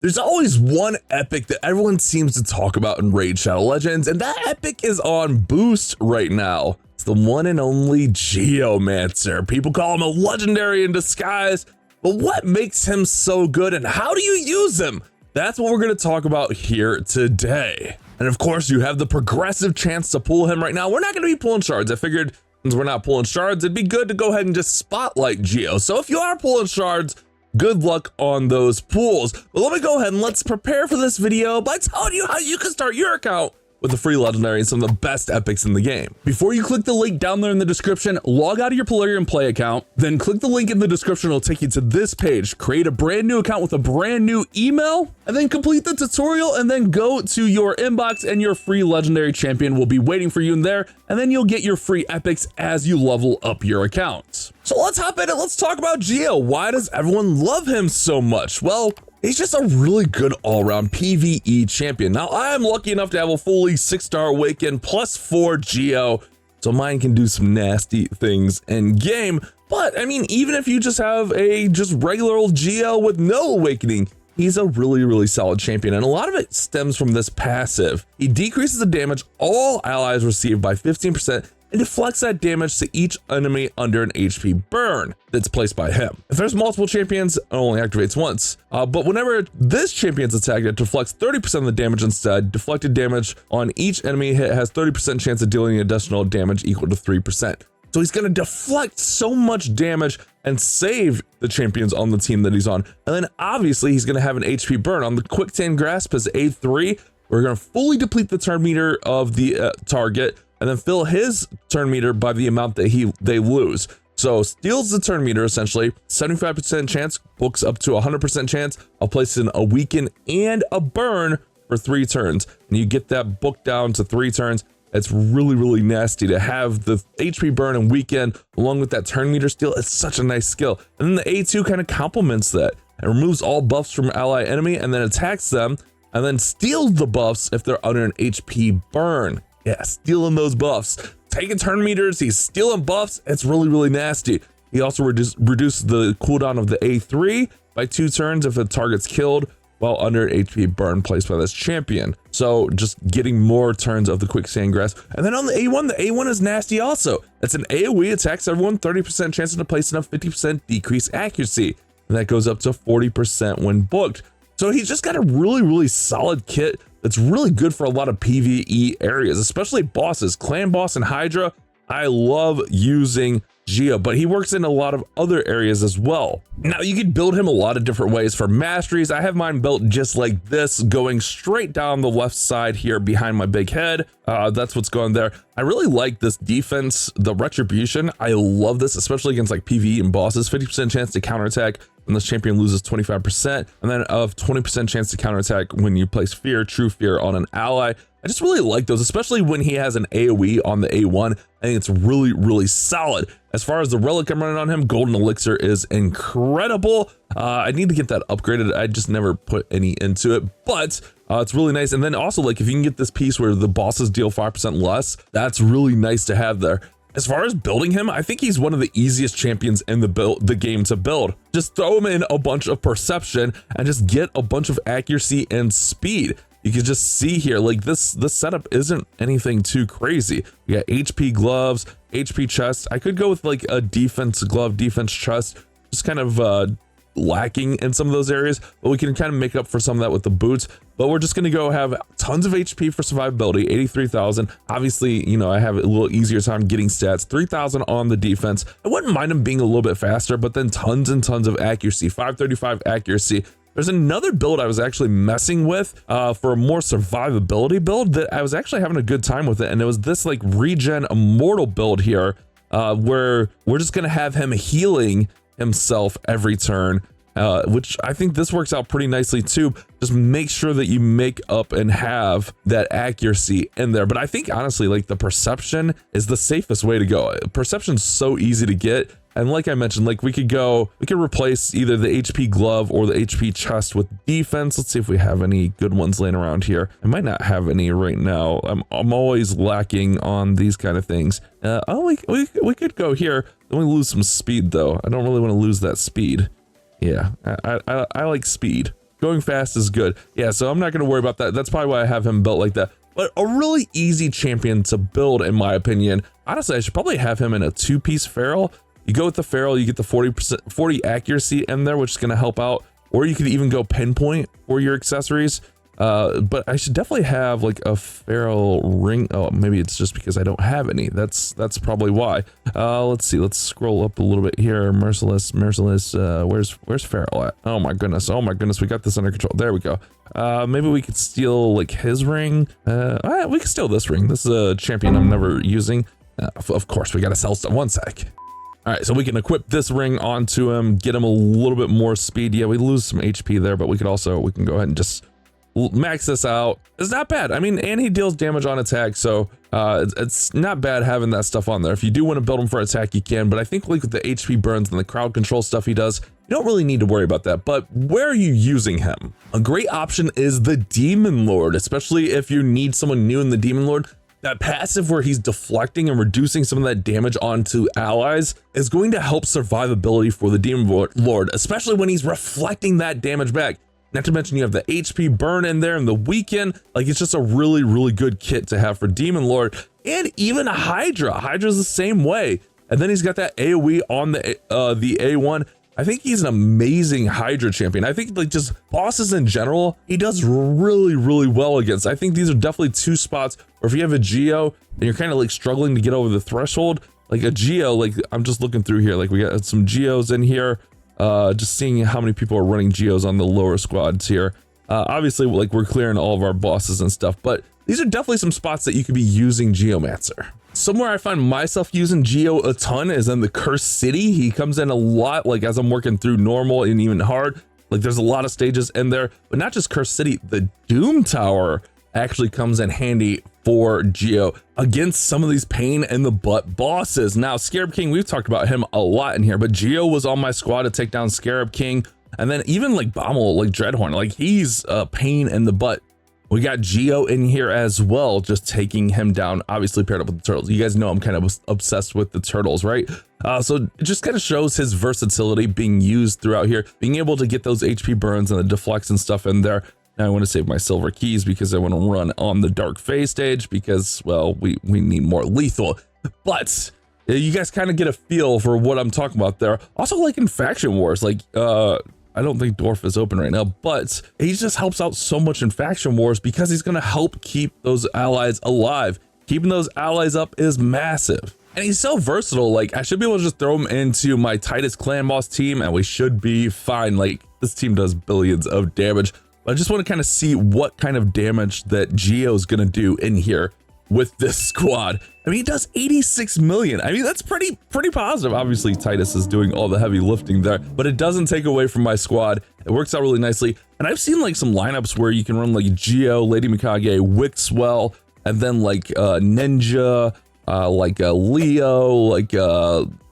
There's always one epic that everyone seems to talk about in Raid Shadow Legends, and that epic is on boost right now. It's the one and only Geomancer. People call him a legendary in disguise, but what makes him so good and how do you use him? That's what we're going to talk about here today. And of course, you have the progressive chance to pull him right now. We're not going to be pulling shards. I figured since we're not pulling shards, it'd be good to go ahead and just spotlight Geo. So if you are pulling shards, good luck on those pulls. But let me go ahead and let's prepare for this video by telling you how you can start your account with a free legendary and some of the best epics in the game. Before you click the link down there in the description, log out of your Polarium Play account, then click the link in the description. It'll take you to this page. Create a brand new account with a brand new email, and then complete the tutorial, and then go to your inbox and your free legendary champion will be waiting for you in there, and then you'll get your free epics as you level up your account. So let's hop in and let's talk about Geo. Why does everyone love him so much? Well, he's just a really good all-around PvE champion. Now, I am lucky enough to have a fully 6-star awaken plus 4 Geo, so mine can do some nasty things in game. But I mean, even if you just have a regular old Geo with no awakening, he's a really solid champion, and a lot of it stems from this passive. He decreases the damage all allies receive by 15%, and deflects that damage to each enemy under an HP burn that's placed by him. If there's multiple champions, it only activates once. But whenever this champion's attacked, it deflects 30% of the damage instead. Deflected damage on each enemy hit has 30% chance of dealing additional damage equal to 3%. So he's gonna deflect so much damage and save the champions on the team that he's on. And then obviously he's gonna have an HP burn. On the Quicksand Grasp as A3, we're gonna fully deplete the turn meter of the target, and then fill his turn meter by the amount that they lose. So steals the turn meter essentially, 75% chance, books up to 100% chance. I'll place in a weaken and a burn for 3 turns. And you get that book down to 3 turns. It's really nasty to have the HP burn and weaken along with that turn meter steal. It's such a nice skill. And then the A2 kind of complements that and removes all buffs from ally enemy and then attacks them and then steals the buffs if they're under an HP burn. Yeah, stealing those buffs. Taking turn meters, he's stealing buffs. It's really nasty. He also reduces the cooldown of the A3 by 2 turns if the target's killed while under an HP burn placed by this champion. So just getting more turns of the Quicksand Grasp. And then on the A1 is nasty also. It's an AoE, attacks everyone, 30% chance to place enough, 50% decrease accuracy. And that goes up to 40% when booked. So he's just got a really solid kit that's really good for a lot of PvE areas, especially bosses, Clan Boss and Hydra. I love using Geo, but he works in a lot of other areas as well. Now you can build him a lot of different ways. For masteries, I have mine built just like this, going straight down the left side here behind my big head. That's what's going there. I really like this defense, the retribution. I love this, especially against like PvE and bosses. 50% chance to counterattack when this champion loses 25%, and then of 20% chance to counterattack when you place fear, true fear on an ally. I just really like those, especially when he has an AoE on the A1. I think it's really solid. As far as the relic I'm running on him, Golden Elixir is incredible. I need to get that upgraded. I just never put any into it, but it's really nice. And then also, like, if you can get this piece where the bosses deal 5% less, that's really nice to have there. As far as building him, I think he's one of the easiest champions in the game to build. Just throw him in a bunch of perception and just get a bunch of accuracy and speed. You can just see here, like this setup isn't anything too crazy. We got HP gloves, HP chest. I could go with like a defense glove, defense chest, just kind of lacking in some of those areas, but we can kind of make up for some of that with the boots. But we're just gonna go have tons of HP for survivability, 83,000. Obviously, you know, I have a little easier time getting stats, 3,000 on the defense. I wouldn't mind him being a little bit faster, but then tons and tons of accuracy, 535 accuracy. There's another build I was actually messing with for a more survivability build that I was actually having a good time with it. And it was this like regen immortal build here where we're just gonna have him healing himself every turn, which I think this works out pretty nicely too. Just make sure that you make up and have that accuracy in there. But I think honestly, like the perception is the safest way to go. Perception's so easy to get. And like I mentioned, like we could replace either the HP glove or the HP chest with defense. Let's see if we have any good ones laying around here. I might not have any right now. I'm always lacking on these kind of things. We could go here. Then we lose some speed though. I don't really want to lose that speed. Yeah, I like speed. Going fast is good. Yeah, so I'm not going to worry about that. That's probably why I have him built like that. But a really easy champion to build, in my opinion. Honestly, I should probably have him in a 2-piece feral. You go with the feral, you get the 40 accuracy in there, which is going to help out. Or you could even go pinpoint for your accessories. But I should definitely have like a feral ring. Oh, maybe it's just because I don't have any. That's probably why. Let's see. Let's scroll up a little bit here. Merciless. Where's feral at? Oh my goodness. We got this under control. There we go. Maybe we could steal like his ring. We could steal this ring. This is a champion I'm never using. Of course, we got to sell stuff. One sec. All right, so we can equip this ring onto him, get him a little bit more speed. Yeah, we lose some HP there, but we can go ahead and just max this out. It's not bad. I mean, and he deals damage on attack, so it's not bad having that stuff on there. If you do want to build him for attack, you can, but I think like with the HP burns and the crowd control stuff he does, you don't really need to worry about that. But where are you using him? A great option is the Demon Lord, especially if you need someone new in the Demon Lord. That passive where he's deflecting and reducing some of that damage onto allies is going to help survivability for the Demon Lord, especially when he's reflecting that damage back. Not to mention you have the HP burn in there and the weaken. Like, it's just a really, really good kit to have for Demon Lord. And even Hydra. Hydra's the same way. And then he's got that AoE on the A1. I think he's an amazing Hydra champion. I think like just bosses in general, he does really, really well against. I think these are definitely two spots where if you have a Geo and you're kind of like struggling to get over the threshold, like a Geo, like I'm just looking through here, like we got some Geos in here, just seeing how many people are running Geos on the lower squads here. Obviously, like we're clearing all of our bosses and stuff, but these are definitely some spots that you could be using Geomancer. Somewhere I find myself using Geo a ton is in the Cursed City. He comes in a lot, like as I'm working through normal and even hard. Like there's a lot of stages in there, but not just Cursed City. The Doom Tower actually comes in handy for Geo against some of these pain in the butt bosses. Now, Scarab King, we've talked about him a lot in here, but Geo was on my squad to take down Scarab King. And then even like Bommel, like Dreadhorn, like he's a pain in the butt. We got Geo in here as well, just taking him down, obviously paired up with the turtles. You guys know I'm kind of obsessed with the turtles, right? So it just kind of shows his versatility being used throughout here, being able to get those HP burns and the deflects and stuff in there. Now I want to save my silver keys because I want to run on the Dark Phase stage because, well, we need more lethal. But you guys kind of get a feel for what I'm talking about there. Also, like in Faction Wars, like, I don't think Dwarf is open right now, but he just helps out so much in Faction Wars because he's going to help keep those allies alive. Keeping those allies up is massive. And he's so versatile, like I should be able to just throw him into my Titus Clan Boss team and we should be fine. Like this team does billions of damage, but I just want to kind of see what kind of damage that Geo's going to do in here with this squad. I mean, he does 86 million. I mean, that's pretty positive. Obviously, Titus is doing all the heavy lifting there, but it doesn't take away from my squad. It works out really nicely. And I've seen like some lineups where you can run like Geo, Lady Mikage, Wixwell, and then like Ninja, like Leo, like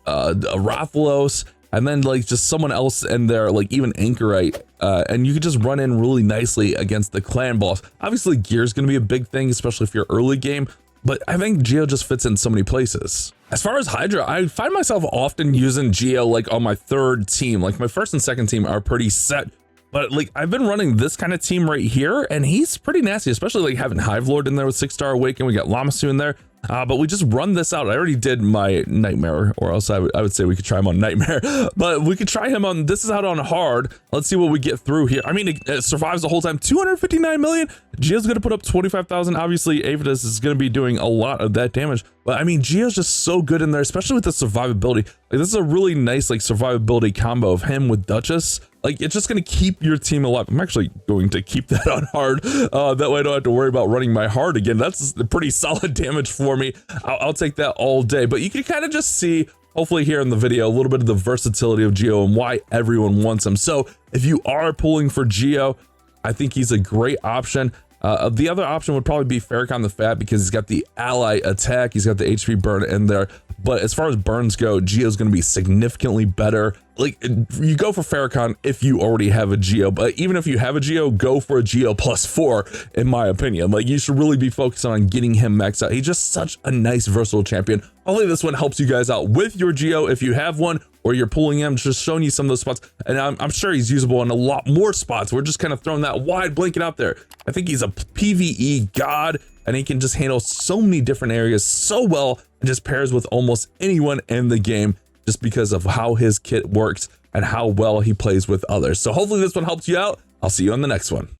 Rathalos, and then like just someone else in there, like even Anchorite, and you could just run in really nicely against the clan boss. Obviously, gear is going to be a big thing, especially if you're early game, but I think Geo just fits in so many places. As far as Hydra, I find myself often using Geo like on my third team. Like my first and second team are pretty set, but like I've been running this kind of team right here, and he's pretty nasty, especially like having Hive Lord in there with 6-star Awaken. We got Lamasu in there. But we just run this out. I already did my Nightmare, or else I would say we could try him on Nightmare, but we could try him on, this is out on hard. Let's see what we get through here. I mean, it survives the whole time. 259 million. Geo's going to put up 25,000. Obviously, Avidus is going to be doing a lot of that damage, but I mean, Geo's just so good in there, especially with the survivability. Like this is a really nice like survivability combo of him with Duchess. Like it's just going to keep your team alive. I'm actually going to keep that on hard. That way I don't have to worry about running my hard again. That's pretty solid damage for me. I'll take that all day. But you can kind of just see, hopefully here in the video, a little bit of the versatility of Geo and why everyone wants him. So if you are pulling for Geo, I think he's a great option. The other option would probably be Farrakhan the Fat because he's got the ally attack. He's got the HP burn in there. But as far as burns go, Geo's going to be significantly better. Like you go for Farrakhan if you already have a Geo, but even if you have a Geo, go for a Geo +4, in my opinion. Like you should really be focusing on getting him maxed out. He's just such a nice versatile champion. hopefully this one helps you guys out with your Geo if you have one, or you're pulling him, just showing you some of those spots. And I'm sure he's usable in a lot more spots. We're just kind of throwing that wide blanket out there. I think he's a PvE god, and he can just handle so many different areas so well, and just pairs with almost anyone in the game just because of how his kit works and how well he plays with others. So hopefully this one helps you out. I'll see you on the next one.